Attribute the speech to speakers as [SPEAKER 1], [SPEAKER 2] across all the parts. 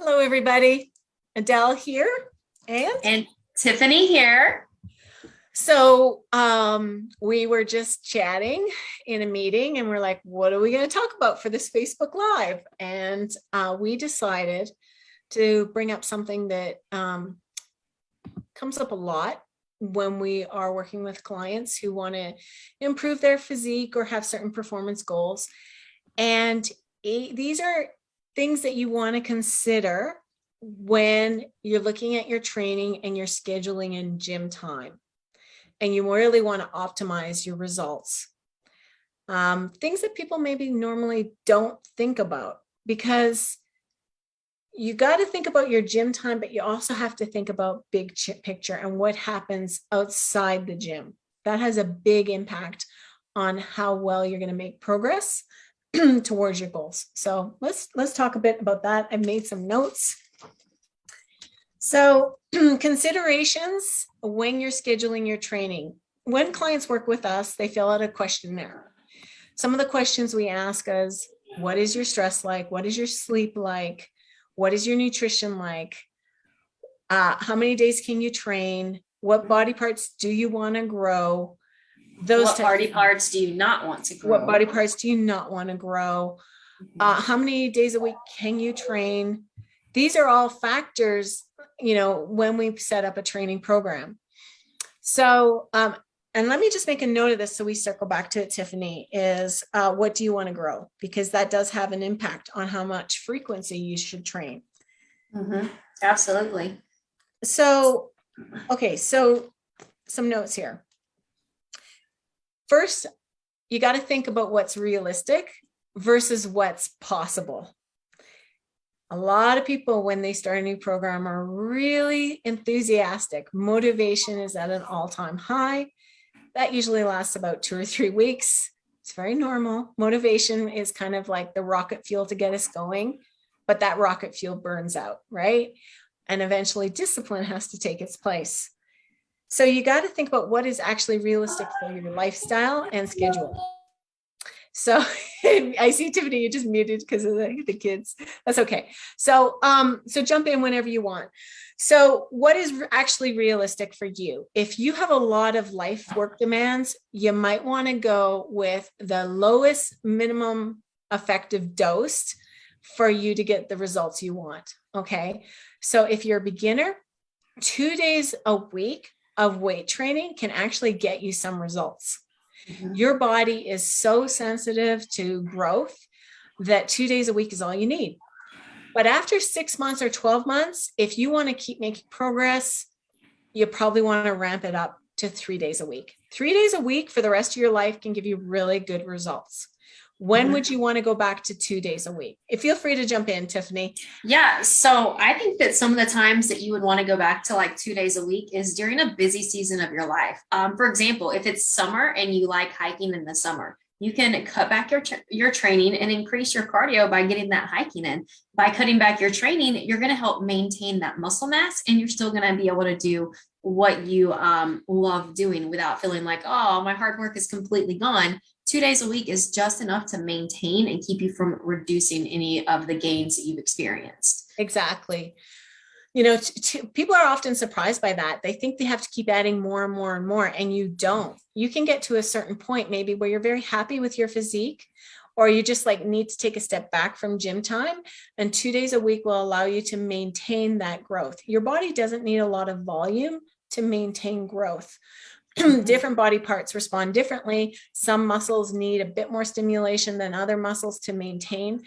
[SPEAKER 1] Hello, everybody. Adele here. And
[SPEAKER 2] And Tiffany here.
[SPEAKER 1] we were just chatting in a meeting and we're like, what are we going to talk about for this Facebook Live? And we decided to bring up something that comes up a lot when we are working with clients who want to improve their physique or have certain performance goals. And these are things that you want to consider when you're looking at your training and you're scheduling in gym time and you really want to optimize your results. Things that people maybe normally don't think about, because you got to think about your gym time, but you also have to think about big picture and what happens outside the gym. That has a big impact on how well you're going to make progress towards your goals. So let's talk a bit about that. I've made some notes. So considerations when you're scheduling your training. When clients work with us, they fill out a questionnaire. Some of the questions we ask is, what is your stress like? What is your sleep like? What is your nutrition like? How many days can you train? What body parts do you want to grow?
[SPEAKER 2] What body parts do you not want to grow?
[SPEAKER 1] What body parts do you not want to grow? How many days a week can you train? These are all factors, when we set up a training program. So, and let me just make a note of this so we circle back to it, Tiffany, is what do you want to grow? Because that does have an impact on how much frequency you should train.
[SPEAKER 2] Mm-hmm. Absolutely.
[SPEAKER 1] So, okay, so some notes here. First, you got to think about what's realistic versus what's possible. A lot of people, when they start a new program, are really enthusiastic. Motivation is at an all-time high. That usually lasts about 2 or 3 weeks. It's very normal. Motivation is kind of like the rocket fuel to get us going, but that rocket fuel burns out, right? And eventually discipline has to take its place. So you got to think about what is actually realistic for your lifestyle and schedule. So I see Tiffany, you just muted because of the kids. That's okay. So jump in whenever you want. So what is actually realistic for you? If you have a lot of life work demands, you might want to go with the lowest minimum effective dose for you to get the results you want. Okay. So if you're a beginner, 2 days a week of weight training can actually get you some results. Mm-hmm. Your body is so sensitive to growth that 2 days a week is all you need. But after 6 months or 12 months, if you want to keep making progress, you probably want to ramp it up to 3 days a week. 3 days a week for the rest of your life can give you really good results. When would you want to go back to 2 days a week? Feel free to jump in, Tiffany.
[SPEAKER 2] Yeah. So I think that some of the times that you would want to go back to like 2 days a week is during a busy season of your life. For example, if it's summer and you like hiking in the summer, you can cut back your training and increase your cardio by getting that hiking in. By cutting back your training, you're going to help maintain that muscle mass, and you're still going to be able to do what you love doing without feeling like, oh, my hard work is completely gone. 2 days a week is just enough to maintain and keep you from reducing any of the gains that you've experienced.
[SPEAKER 1] Exactly. People are often surprised by that. They think they have to keep adding more and more and more, and you don't. You can get to a certain point maybe where you're very happy with your physique, or you just need to take a step back from gym time, and 2 days a week will allow you to maintain that growth. Your body doesn't need a lot of volume to maintain growth. Different body parts respond differently. Some muscles need a bit more stimulation than other muscles to maintain.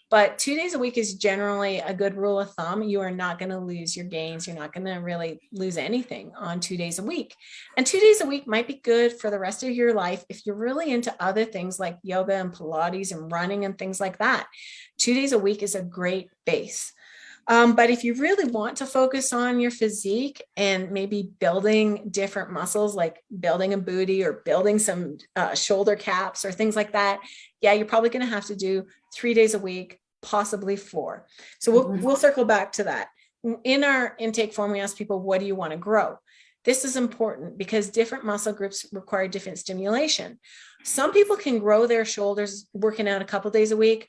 [SPEAKER 1] But 2 days a week is generally a good rule of thumb. You are not going to lose your gains. You're not going to really lose anything on 2 days a week. And 2 days a week might be good for the rest of your life if you're really into other things like yoga and Pilates and running and things like that. 2 days a week is a great base. But if you really want to focus on your physique and maybe building different muscles, like building a booty or building some shoulder caps or things like that, yeah, you're probably going to have to do 3 days a week, possibly 4. So we'll circle back to that. In our intake form, we ask people, what do you want to grow? This is important because different muscle groups require different stimulation. Some people can grow their shoulders working out a couple days a week.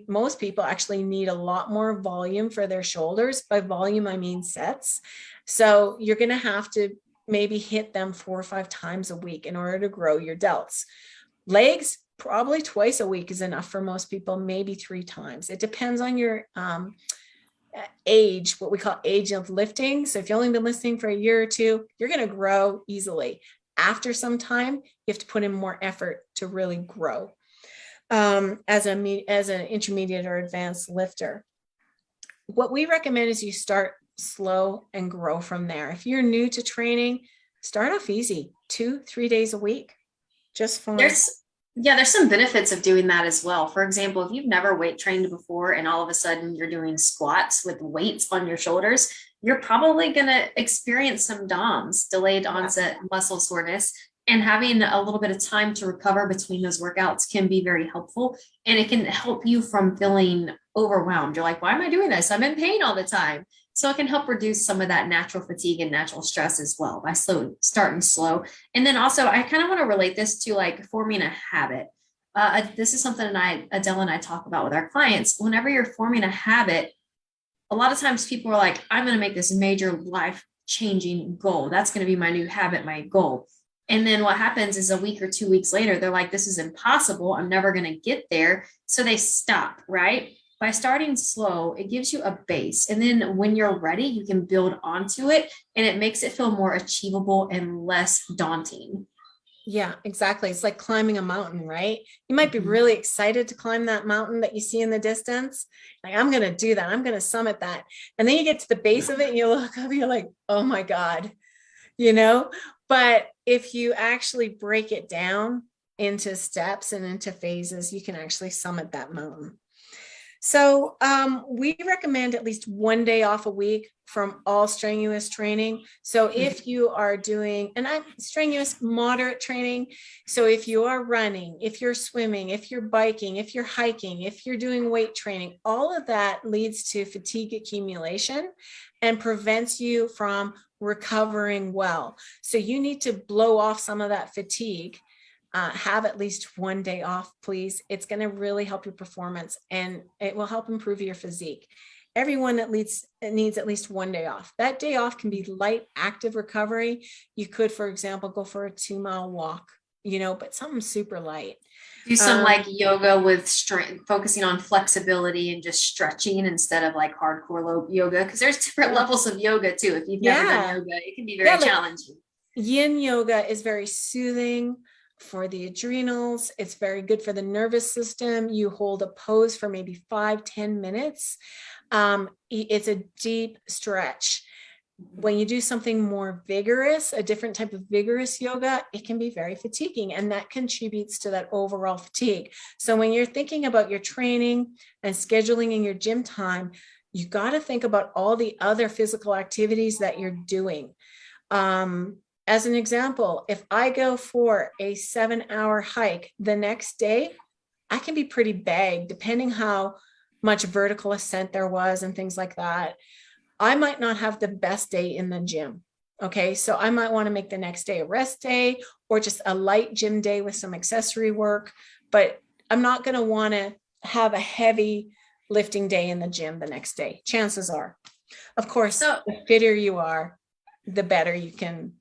[SPEAKER 1] Most people actually need a lot more volume for their shoulders. By volume, I mean sets. So you're going to have to maybe hit them 4 or 5 times a week in order to grow your delts. Legs, probably twice a week is enough for most people, maybe 3 times. It depends on your age, what we call age of lifting. So if you've only been lifting for a year or two, you're going to grow easily. After some time, you have to put in more effort to really grow. As an intermediate or advanced lifter, what we recommend is you start slow and grow from there. If you're new to training, start off easy, 2-3 days a week, just fine.
[SPEAKER 2] There's some benefits of doing that as well. For example, if you've never weight trained before and all of a sudden you're doing squats with weights on your shoulders, you're probably going to experience some DOMS, delayed onset muscle soreness. And having a little bit of time to recover between those workouts can be very helpful. And it can help you from feeling overwhelmed. You're like, why am I doing this? I'm in pain all the time. So it can help reduce some of that natural fatigue and natural stress as well by starting slow. And then also, I kind of want to relate this to like forming a habit. This is something Adele and I talk about with our clients. Whenever you're forming a habit, a lot of times people are like, I'm going to make this major life-changing goal. That's going to be my new habit, my goal. And then what happens is a week or 2 weeks later, they're like, this is impossible. I'm never going to get there. So they stop, right? By starting slow, it gives you a base. And then when you're ready, you can build onto it and it makes it feel more achievable and less daunting.
[SPEAKER 1] Yeah, exactly. It's like climbing a mountain, right? You might be really excited to climb that mountain that you see in the distance. Like, I'm going to do that. I'm going to summit that. And then you get to the base of it and you look up and you're like, oh my God, but if you actually break it down into steps and into phases, you can actually summit that mountain. So we recommend at least 1 day off a week from all strenuous training. So if you are doing strenuous moderate training, so if you are running, if you're swimming, if you're biking, if you're hiking, if you're doing weight training, all of that leads to fatigue accumulation and prevents you from recovering well. So you need to blow off some of that fatigue. Have at least 1 day off, please. It's going to really help your performance and it will help improve your physique. Everyone needs at least 1 day off. That day off can be light, active recovery. You could, for example, go for a 2-mile walk, but something super light.
[SPEAKER 2] Do some like yoga with strength, focusing on flexibility and just stretching instead of like hardcore low yoga. Because there's different levels of yoga too. If you've never done yoga, it can be very challenging.
[SPEAKER 1] Yin yoga is very soothing for the adrenals. It's very good for the nervous system. You hold a pose for maybe 5-10 minutes. It's a deep stretch. When you do something more vigorous, a different type of vigorous yoga, it can be very fatiguing, and that contributes to that overall fatigue. So when you're thinking about your training and scheduling in your gym time, you got to think about all the other physical activities that you're doing. As an example, if I go for a 7-hour hike the next day, I can be pretty bagged depending how much vertical ascent there was and things like that. I might not have the best day in the gym. Okay. So I might want to make the next day a rest day or just a light gym day with some accessory work, but I'm not going to want to have a heavy lifting day in the gym the next day. Chances are, of course, the fitter you are, the better you can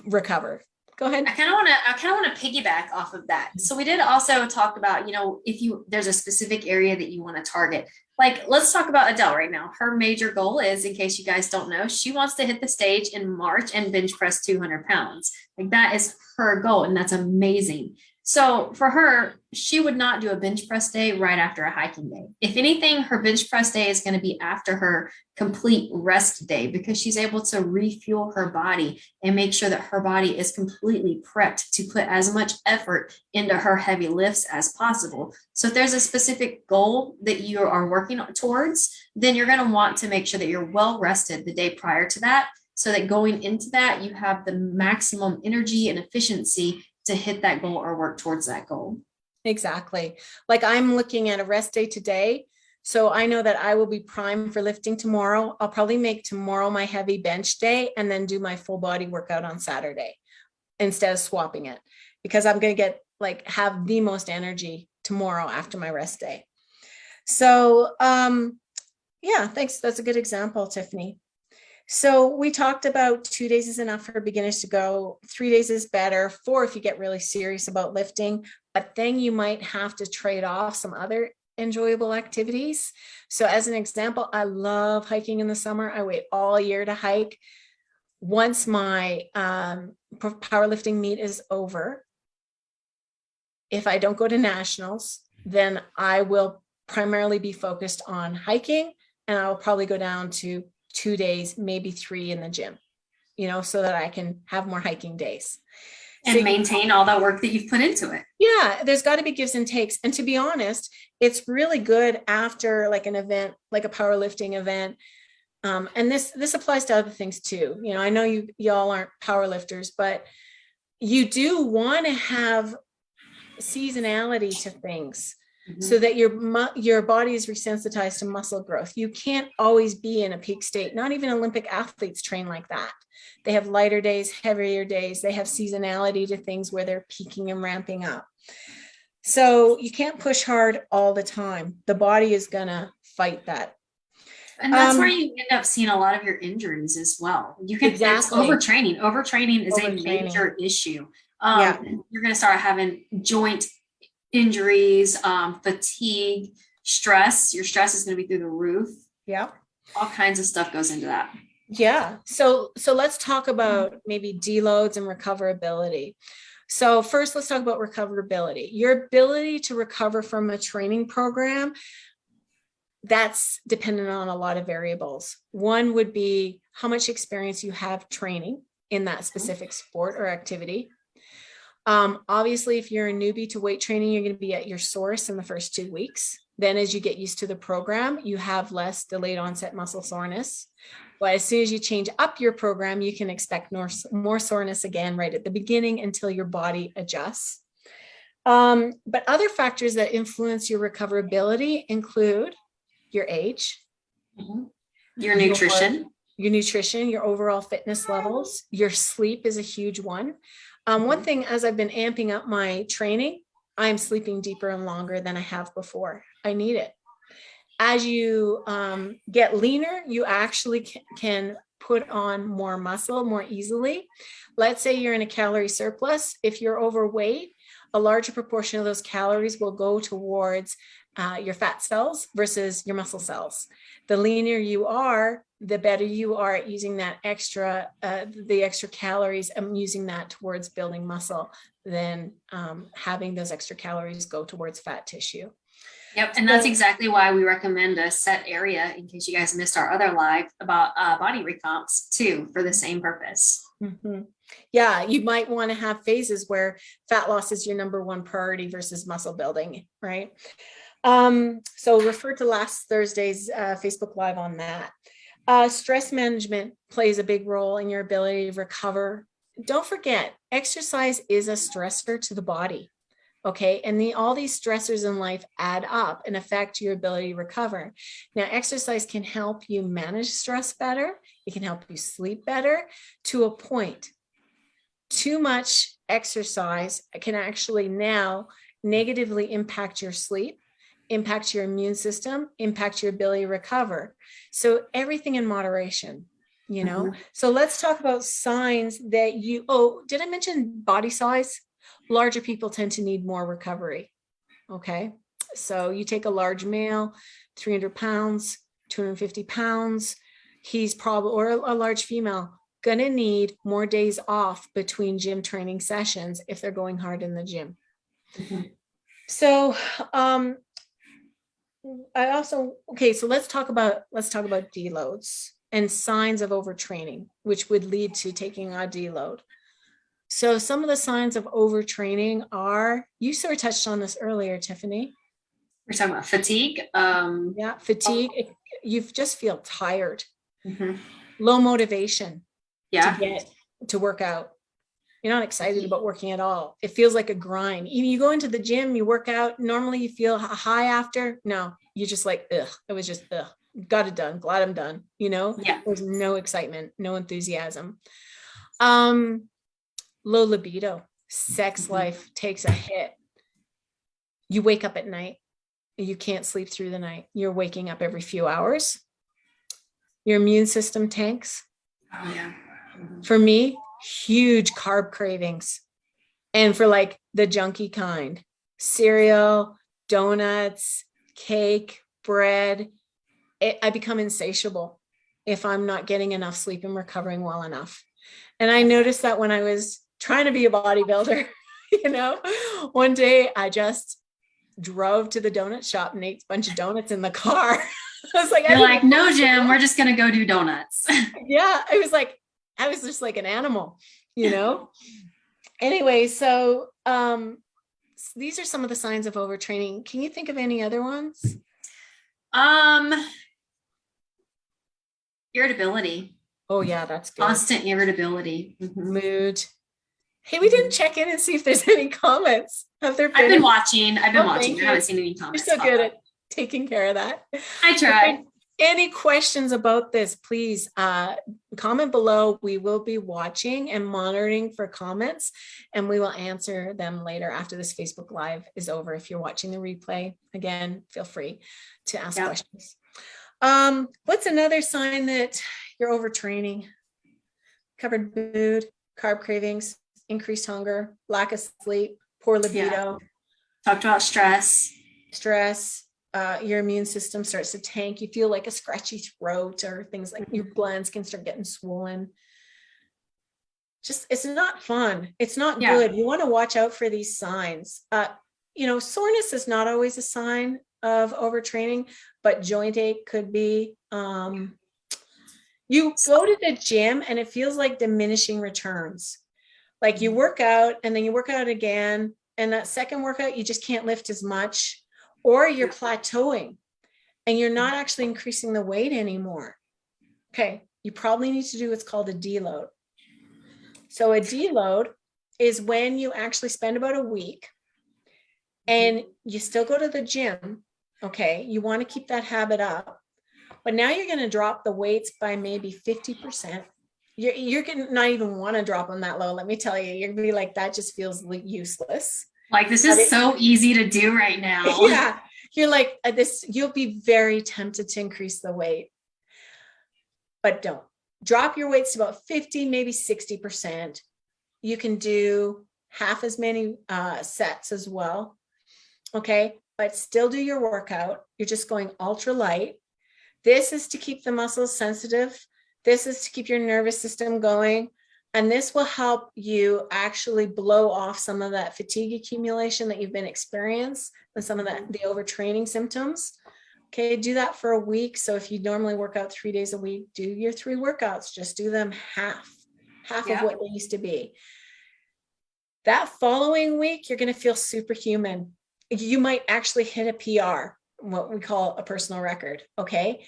[SPEAKER 1] recover. Go ahead.
[SPEAKER 2] I kind of want to piggyback off of that. So we did also talk about, if there's a specific area that you want to target, like let's talk about Adele right now. Her major goal is, in case you guys don't know, she wants to hit the stage in March and bench press 200 pounds. Like that is her goal. And that's amazing. So for her, she would not do a bench press day right after a hiking day. If anything, her bench press day is going to be after her complete rest day because she's able to refuel her body and make sure that her body is completely prepped to put as much effort into her heavy lifts as possible. So if there's a specific goal that you are working towards, then you're going to want to make sure that you're well rested the day prior to that, so that going into that, you have the maximum energy and efficiency to hit that goal or work towards that goal.
[SPEAKER 1] Exactly. Like I'm looking at a rest day today. So I know that I will be primed for lifting tomorrow. I'll probably make tomorrow my heavy bench day and then do my full body workout on Saturday instead of swapping it, because I'm going to have the most energy tomorrow after my rest day. So, yeah, thanks. That's a good example, Tiffany. So we talked about 2 days is enough for beginners to go. 3 days is better. 4 if you get really serious about lifting, but then you might have to trade off some other enjoyable activities. So as an example, I love hiking in the summer. I wait all year to hike. Once my powerlifting meet is over, if I don't go to nationals, then I will primarily be focused on hiking, and I'll probably go down to 2 days, maybe 3 in the gym, so that I can have more hiking days.
[SPEAKER 2] And so maintain all that work that you've put into it.
[SPEAKER 1] Yeah, there's got to be gives and takes. And to be honest, it's really good after like an event, like a powerlifting event. And this applies to other things too. I know y'all aren't powerlifters, but you do want to have seasonality to things. Mm-hmm. So that your body is resensitized to muscle growth. You can't always be in a peak state. Not even Olympic athletes train like that. They have lighter days, heavier days. They have seasonality to things where they're peaking and ramping up. So you can't push hard all the time. The body is going to fight that.
[SPEAKER 2] And that's where you end up seeing a lot of your injuries as well. You can exactly. It's overtraining. Overtraining is a major issue. You're going to start having joint injuries, fatigue, stress. Your stress is going to be through the roof.
[SPEAKER 1] Yeah.
[SPEAKER 2] All kinds of stuff goes into that.
[SPEAKER 1] Yeah. So let's talk about maybe deloads and recoverability. So first, let's talk about recoverability. Your ability to recover from a training program, that's dependent on a lot of variables. One would be how much experience you have training in that specific sport or activity. Obviously, if you're a newbie to weight training, you're going to be at your source in the first 2 weeks. Then as you get used to the program, you have less delayed onset muscle soreness. But as soon as you change up your program, you can expect more soreness again right at the beginning until your body adjusts. But other factors that influence your recoverability include your age,
[SPEAKER 2] your nutrition,
[SPEAKER 1] your overall fitness levels. Your sleep is a huge one. One thing, as I've been amping up my training, I'm sleeping deeper and longer than I have before. I need it. As you get leaner, you actually can put on more muscle more easily. Let's say you're in a calorie surplus. If you're overweight, a larger proportion of those calories will go towards your fat cells versus your muscle cells. The leaner you are, the better you are at using that the extra calories and using that towards building muscle than having those extra calories go towards fat tissue.
[SPEAKER 2] Yep. And that's exactly why we recommend a set area, in case you guys missed our other live about body recomps too, for the same purpose.
[SPEAKER 1] Mm-hmm. Yeah. You might want to have phases where fat loss is your number one priority versus muscle building, right? So refer to last Thursday's Facebook Live on that. Stress management plays a big role in your ability to recover. Don't forget, exercise is a stressor to the body. Okay. And all these stressors in life add up and affect your ability to recover. Now, exercise can help you manage stress better. It can help you sleep better to a point. Too much exercise can actually now negatively impact your sleep, impact your immune system, impact your ability to recover. So everything in moderation, So let's talk about signs that did I mention body size? Larger people tend to need more recovery. Okay. So you take a large male, 300 pounds, 250 pounds, he's probably, or a large female, going to need more days off between gym training sessions if they're going hard in the gym. Mm-hmm. So, so let's talk about deloads and signs of overtraining, which would lead to taking a deload. So some of the signs of overtraining are, you sort of touched on this earlier, Tiffany.
[SPEAKER 2] We're talking about fatigue.
[SPEAKER 1] Fatigue. You just feel tired. Mm-hmm. Low motivation to get to work out. You're not excited about working at all. It feels like a grind. Even you go into the gym, you work out. Normally you feel high after. No, you're just like, ugh. It was just, ugh. Got it done. Glad I'm done. There's no excitement, no enthusiasm. Low libido. Sex life takes a hit. You wake up at night. You can't sleep through the night. You're waking up every few hours. Your immune system tanks.
[SPEAKER 2] Oh, yeah.
[SPEAKER 1] For me, huge carb cravings. And for like the junky kind, cereal, donuts, cake, bread, I become insatiable if I'm not getting enough sleep and recovering well enough. And I noticed that when I was trying to be a bodybuilder, one day I just drove to the donut shop and ate a bunch of donuts in the car. I was like,
[SPEAKER 2] you're like, no, Jim, we're just going to go do donuts.
[SPEAKER 1] Yeah. I was just like an animal, Anyway, so these are some of the signs of overtraining. Can you think of any other ones?
[SPEAKER 2] Irritability.
[SPEAKER 1] Oh yeah, that's good.
[SPEAKER 2] Constant irritability.
[SPEAKER 1] Mood. Hey, we didn't check in and see if there's any comments. Have there been?
[SPEAKER 2] I've been watching. I haven't seen any comments.
[SPEAKER 1] You're so good at taking care of that.
[SPEAKER 2] I try.
[SPEAKER 1] Any questions about this, please comment below. We will be watching and monitoring for comments, and we will answer them later after this Facebook Live is over. If you're watching the replay, again, feel free to ask questions. What's another sign that you're overtraining? Covered mood, carb cravings, increased hunger, lack of sleep, poor libido.
[SPEAKER 2] Talked about stress.
[SPEAKER 1] Your immune system starts to tank. You feel like a scratchy throat, or things like your glands can start getting swollen. Just, it's not fun. It's not good. You want to watch out for these signs. Soreness is not always a sign of overtraining, but joint ache could be. You go to the gym and it feels like diminishing returns. Like you work out and then you work out again, and that second workout, you just can't lift as much. Or you're plateauing and you're not actually increasing the weight anymore. Okay, you probably need to do what's called a deload. So a deload is when you actually spend about a week and you still go to the gym. Okay, you want to keep that habit up, but now you're going to drop the weights by maybe 50%. You're going to not even want to drop them that low. Let me tell you, you're going to be like, that just feels useless.
[SPEAKER 2] Like, this is so easy to do right now.
[SPEAKER 1] Yeah. You're like this, you'll be very tempted to increase the weight, but don't. Drop your weights to about 50, maybe 60%. You can do half as many sets as well. Okay. But still do your workout. You're just going ultra light. This is to keep the muscles sensitive. This is to keep your nervous system going. And this will help you actually blow off some of that fatigue accumulation that you've been experiencing and some of the overtraining symptoms. Okay, do that for a week. So if you normally work out 3 days a week, do your 3 workouts. Just do them half of what they used to be. That following week, you're going to feel superhuman. You might actually hit a PR, what we call a personal record. Okay.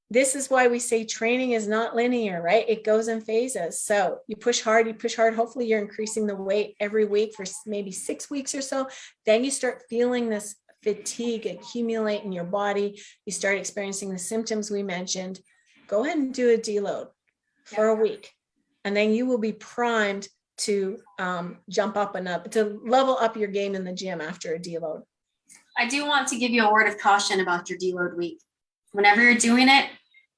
[SPEAKER 1] This is why we say training is not linear, right? It goes in phases. So you push hard. Hopefully you're increasing the weight every week for maybe 6 weeks or so. Then you start feeling this fatigue accumulate in your body. You start experiencing the symptoms we mentioned. Go ahead and do a deload for a week. And then you will be primed to jump up and up, to level up your game in the gym after a deload.
[SPEAKER 2] I do want to give you a word of caution about your deload week. Whenever you're doing it,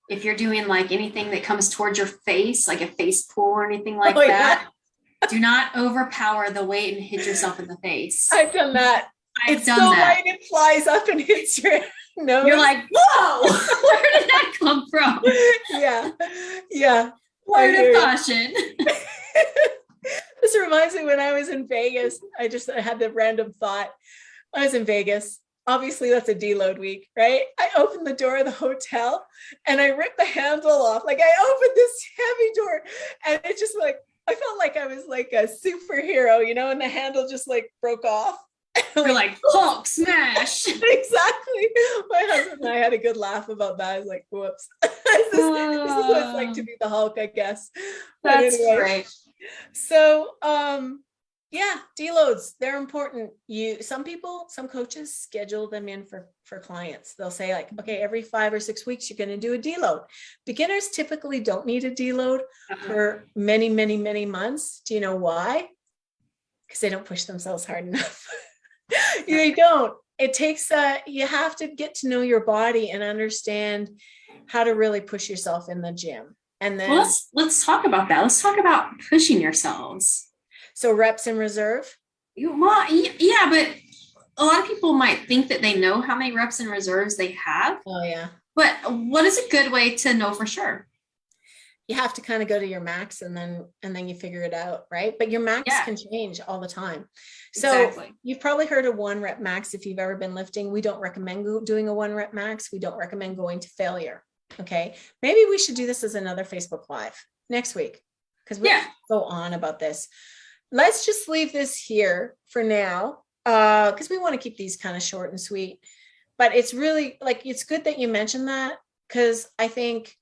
[SPEAKER 2] if you're doing like anything that comes towards your face, like a face pull or anything like that, do not overpower the weight and hit yourself in the face.
[SPEAKER 1] I've done that. It's so light, it flies up and hits your nose.
[SPEAKER 2] You're like, whoa, where did that come from?
[SPEAKER 1] Yeah.
[SPEAKER 2] Word of caution.
[SPEAKER 1] This reminds me when I was in Vegas. I had the random thought. I was in Vegas. Obviously, that's a deload week, right? I opened the door of the hotel and I ripped the handle off. Like I opened this heavy door and it just like, I felt like I was like a superhero, and the handle just like broke off.
[SPEAKER 2] You're like, Hulk smash.
[SPEAKER 1] Exactly. My husband and I had a good laugh about that. I was like, whoops. This is what it's like to be the Hulk, I guess.
[SPEAKER 2] That's great.
[SPEAKER 1] So, deloads, they're important. Some coaches schedule them in for clients. They'll say like, okay, every 5 or 6 weeks, you're going to do a deload. Beginners typically don't need a deload for many, many, many months. Do you know why? Because they don't push themselves hard enough. You don't. It takes, you have to get to know your body and understand how to really push yourself in the gym. And then,
[SPEAKER 2] Well, let's talk about that. Let's talk about pushing yourselves.
[SPEAKER 1] so reps in reserve.
[SPEAKER 2] Well, yeah, but a lot of people might think that they know how many reps and reserves they have.
[SPEAKER 1] Oh yeah.
[SPEAKER 2] But what is a good way to know for sure?
[SPEAKER 1] You have to kind of go to your max and then you figure it out, right? But your max can change all the time. So you've probably heard of 1 rep max. If you've ever been lifting, we don't recommend doing a 1 rep max. We don't recommend going to failure. Okay. Maybe we should do this as another Facebook Live next week, because we'll go on about this. Let's just leave this here for now, because we want to keep these kind of short and sweet. But it's really like, it's good that you mentioned that, because I think,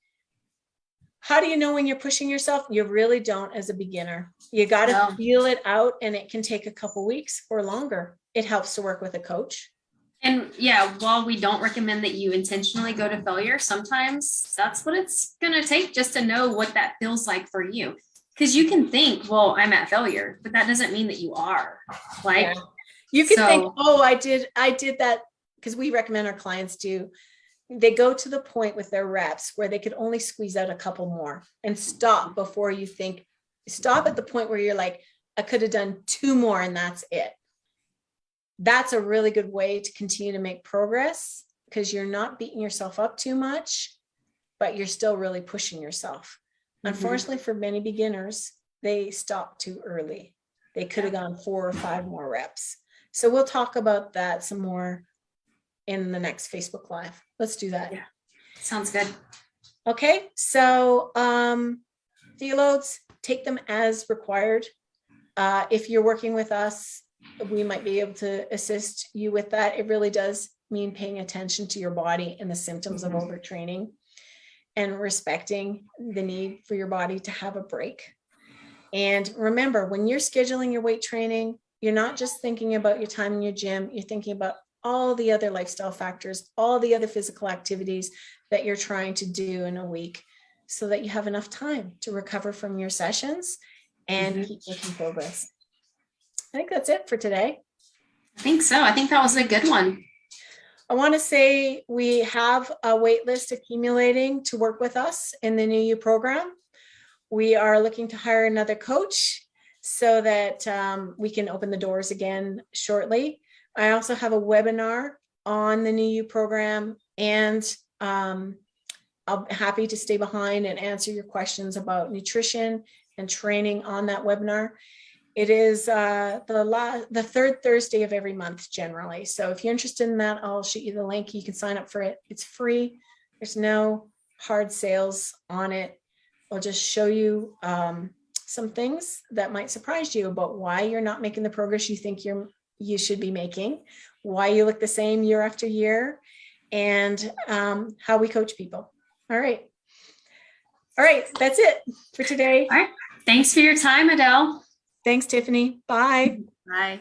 [SPEAKER 1] how do you know when you're pushing yourself? You really don't as a beginner. You got to feel it out, and it can take a couple weeks or longer. It helps to work with a coach.
[SPEAKER 2] And while we don't recommend that you intentionally go to failure, sometimes that's what it's going to take just to know what that feels like for you. Because you can think, well, I'm at failure, but that doesn't mean that you are. Like,
[SPEAKER 1] you can think, oh, I did that, because we recommend our clients do. They go to the point with their reps where they could only squeeze out a couple more, and stop before you think. Stop at the point where you're like, I could have done 2 more and that's it. That's a really good way to continue to make progress, because you're not beating yourself up too much, but you're still really pushing yourself. Unfortunately, for many beginners, they stop too early. They could have gone 4 or 5 more reps. So we'll talk about that some more in the next Facebook Live. Let's do that.
[SPEAKER 2] Yeah. Sounds good.
[SPEAKER 1] Okay. So deloads, take them as required. If you're working with us, we might be able to assist you with that. It really does mean paying attention to your body and the symptoms of overtraining, and respecting the need for your body to have a break. And remember, when you're scheduling your weight training, you're not just thinking about your time in your gym, you're thinking about all the other lifestyle factors, all the other physical activities that you're trying to do in a week, so that you have enough time to recover from your sessions and keep making progress. I think that's it for today.
[SPEAKER 2] I think so. I think that was a good one.
[SPEAKER 1] I want to say we have a wait list accumulating to work with us in the New You program. We are looking to hire another coach so that we can open the doors again shortly. I also have a webinar on the New You program, and I'm happy to stay behind and answer your questions about nutrition and training on that webinar. It is the third Thursday of every month generally. So if you're interested in that, I'll shoot you the link. You can sign up for it. It's free. There's no hard sales on it. I'll just show you some things that might surprise you about why you're not making the progress you think you should be making, why you look the same year after year, and how we coach people. All right. That's it for today.
[SPEAKER 2] All right. Thanks for your time, Adele.
[SPEAKER 1] Thanks, Tiffany. Bye.
[SPEAKER 2] Bye.